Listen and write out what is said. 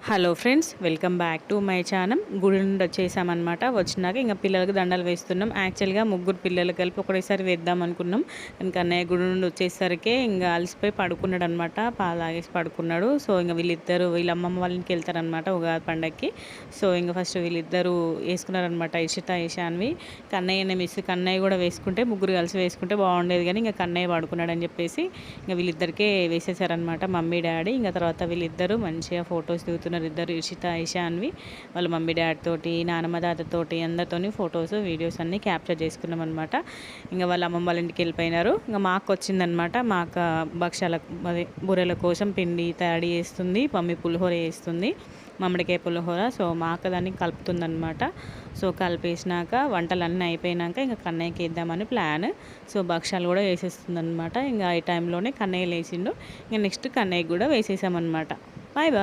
Hello friends, welcome back to my channel. గుడి నుండి వచ్చేసామన్నమాట. వచ్చినాక ఇంకా పిల్లలకు దండలు వేస్తున్నాం. యాక్చువల్గా ముగ్గురు పిల్లలు కలిపి ఒకటేసారి వేద్దాం అనుకున్నాం. ఇంకా అన్నయ్య గుడి నుండి వచ్చేసరికి ఇంకా అలసిపోయి పడుకున్నాడు అనమాట. పాలు తాగేసి పడుకున్నాడు. సో ఇంకా వీళ్ళ అమ్మమ్మ వాళ్ళ ఇంటికి వెళ్తారనమాట ఉగాది పండగకి. సో ఇంకా ఫస్ట్ వీళ్ళిద్దరూ వేసుకున్నారనమాట, ఇషిత ఇషాన్వి. కన్నయ్య కూడా వేసుకుంటే ముగ్గురు కలిసి వేసుకుంటే బాగుండేది, కానీ ఇంకా కన్నయ్య పడుకున్నాడు అని చెప్పేసి ఇంకా వీళ్ళిద్దరికే వేసేసారనమాట, మమ్మీ డాడీ. ఇంకా తర్వాత వీళ్ళిద్దరూ మంచిగా ఫొటోస్ దిగుతున్నారు. ఇద్దరు ఇషిత ఇషాన్వి వాళ్ళ మమ్మీ డాడీ తోటి, నానమ్మ తాతతోటి అందరితోని ఫొటోస్ వీడియోస్ అన్నీ క్యాప్చర్ చేసుకున్నాం అనమాట. ఇంకా వాళ్ళ అమ్మమ్మ వాళ్ళ ఇంటికి వెళ్ళిపోయినారు. ఇంకా మా అక్క వచ్చిందనమాట. మా అక్క భక్షాల అదే బూరెల కోసం పిండి తయారు చేస్తుంది, మమ్మీ పులిహోర చేస్తుంది, మామిడికాయ పులిహోర. సో మా అక్క దాన్ని కలుపుతుందనమాట. సో కలిపేసినాక వంటలన్నీ అయిపోయినాక ఇంకా కన్నయ్యకి వేద్దామని ప్లాన్. సో భక్షాలు కూడా వేసేస్తుంది అనమాట. ఇంకా ఈ టైంలోనే కన్నయ్య లేచిండు. ఇంకా నెక్స్ట్ కన్నయ్యకి కూడా వేసేసామన్నమాట. Bye bye.